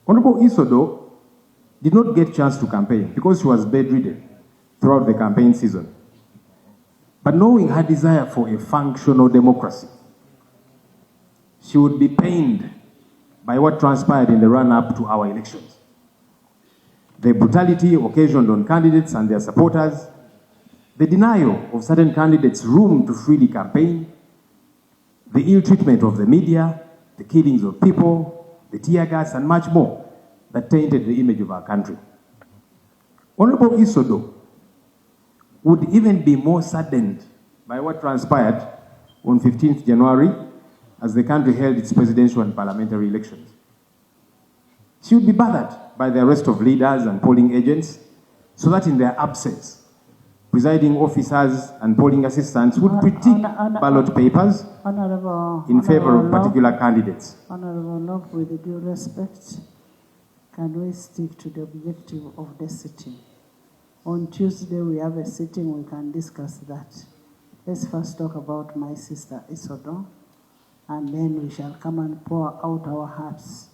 Honorable Isodo did not get a chance to campaign because she was bedridden throughout the campaign season. But knowing her desire for a functional democracy, she would be pained by what transpired in the run-up to our elections. The brutality occasioned on candidates and their supporters, the denial of certain candidates room to freely campaign, the ill treatment of the media, the killings of people, the tear gas, and much more that tainted the image of our country. Honorable Isodo would even be more saddened by what transpired on 15th January as the country held its presidential and parliamentary elections. She would be bothered by the arrest of leaders and polling agents so that in their absence, presiding officers and polling assistants would critique ballot papers in favor of particular candidates. Honorable Locke, with due respect, can we stick to the objective of the sitting? On Tuesday, we have a sitting, we can discuss that. Let's first talk about my sister Isodo, and then we shall come and pour out our hearts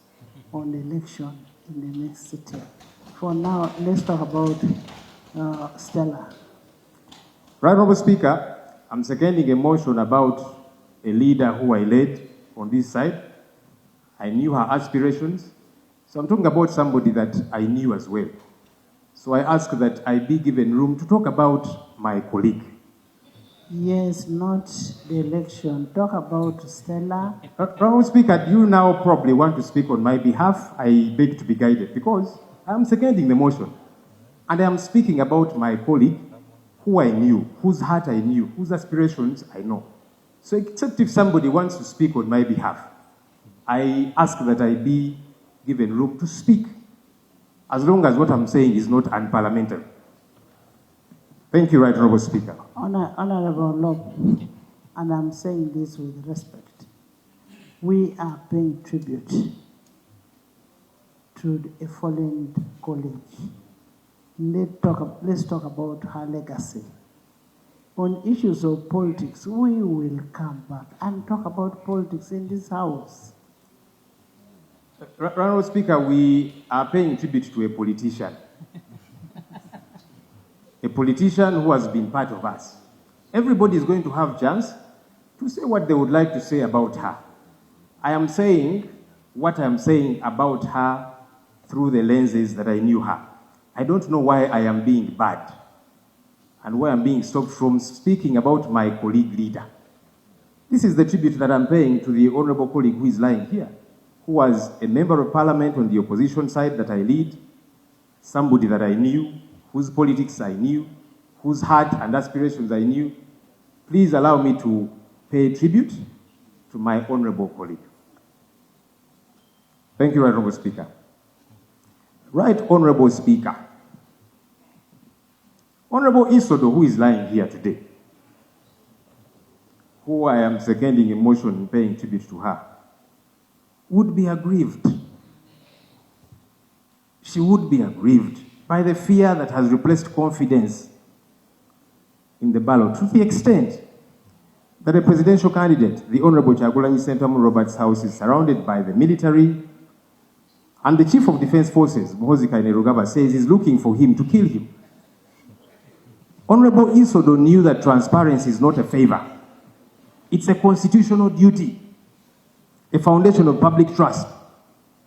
on the election in the next sitting. For now, let's talk about Stella. Right, Honorable Speaker, I'm seconding a motion about a leader who I led on this side. I knew her aspirations. So I'm talking about somebody that I knew as well. So I ask that I be given room to talk about my colleague. Yes, not the election. Talk about Stella. Honorable Speaker, you now probably want to speak on my behalf. I beg to be guided because I'm seconding the motion. And I am speaking about my colleague who I knew, whose heart I knew, whose aspirations I know. So except if somebody wants to speak on my behalf, I ask that I be given room to speak, as long as what I'm saying is not unparliamentary. Thank you, Right Honorable Speaker. Honorable Locke, and I'm saying this with respect. We are paying tribute to a fallen colleague. Let's talk about her legacy. On issues of politics, we will come back and talk about politics in this house. Honorable Speaker, we are paying tribute to a politician. A politician who has been part of us. Everybody is going to have a chance to say what they would like to say about her. I am saying what I am saying about her through the lenses that I knew her. I don't know why I am being bad and why I'm being stopped from speaking about my colleague leader. This is the tribute that I'm paying to the honorable colleague who is lying here, who was a member of parliament on the opposition side that I lead, somebody that I knew, whose politics I knew, whose heart and aspirations I knew. Please allow me to pay tribute to my honorable colleague. Thank you, Right Honorable Speaker. Right Honorable Speaker. Honorable Isodo, who is lying here today, who I am seconding a motion paying tribute to her, would be aggrieved. She would be aggrieved by the fear that has replaced confidence in the ballot, to the extent that a presidential candidate, the Honorable Kyagulanyi Ssentamu Roberts' house, is surrounded by the military, and the Chief of Defense Forces, Muhoozi Kainerugaba, says he's looking for him to kill him. Honorable Isodo knew that transparency is not a favor. It's a constitutional duty, a foundation of public trust.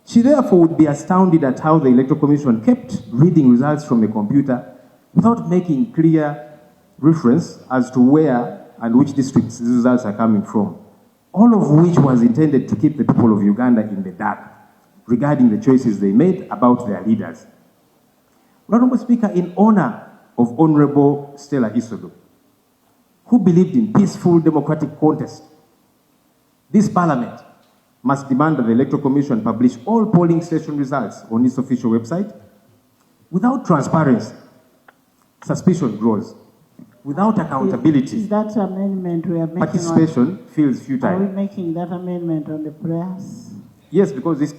She therefore would be astounded at how the Electoral Commission kept reading results from a computer without making clear reference as to where and which districts these results are coming from, all of which was intended to keep the people of Uganda in the dark regarding the choices they made about their leaders. Honorable Speaker, in honor of Honorable Stella Isodo, who believed in peaceful democratic contest, this Parliament must demand that the Electoral Commission publish all polling station results on its official website. Without transparency, suspicion grows. Without accountability, is that amendment we are making participation feels futile. Are we making that amendment on the prayers? Yes, because this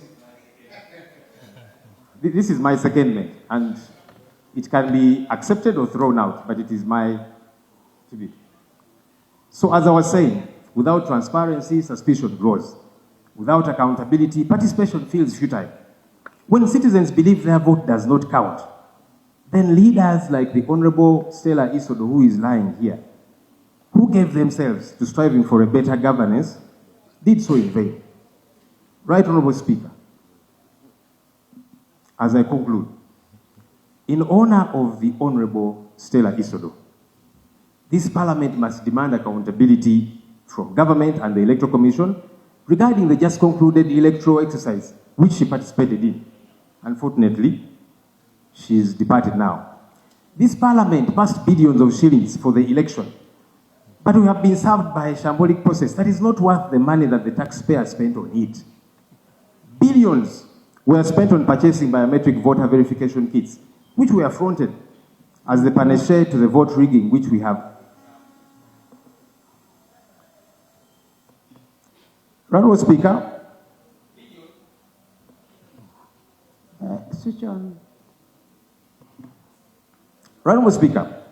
is my secondment, and it can be accepted or thrown out, but it is my tribute. So as I was saying, without transparency, suspicion grows. Without accountability, participation feels futile. When citizens believe their vote does not count, then leaders like the Honorable Stella Isodo, who is lying here, who gave themselves to striving for a better governance, did so in vain. Right, Honorable Speaker, as I conclude, in honor of the Honorable Stella Isodo, this Parliament must demand accountability from government and the Electoral Commission regarding the just concluded electoral exercise which she participated in. Unfortunately, she is departed now. This Parliament passed billions of shillings for the election, but we have been served by a shambolic process that is not worth the money that the taxpayer spent on it. Billions were spent on purchasing biometric voter verification kits, which were fronted as the panacea to the vote rigging which we have. Honorable Speaker. Switch on. Honorable Speaker,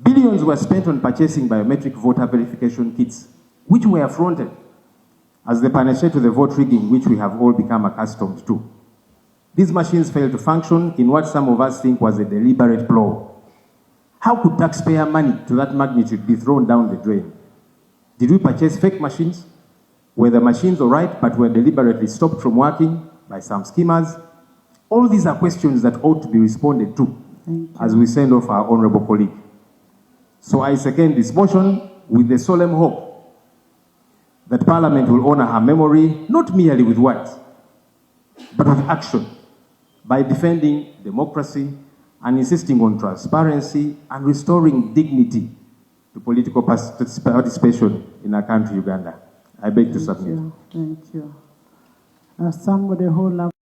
billions were spent on purchasing biometric voter verification kits, which were affronted as the panacea to the vote rigging which we have all become accustomed to. These machines failed to function in what some of us think was a deliberate ploy. How could taxpayer money to that magnitude be thrown down the drain? Did we purchase fake machines? Were the machines all right but were deliberately stopped from working by some schemers? All these are questions that ought to be responded to as we send off our honorable colleague. So I second this motion with the solemn hope that Parliament will honor her memory, not merely with words, but with action, by defending democracy and insisting on transparency and restoring dignity to political participation in our country, Uganda. I beg to submit. Thank you. As somebody who loves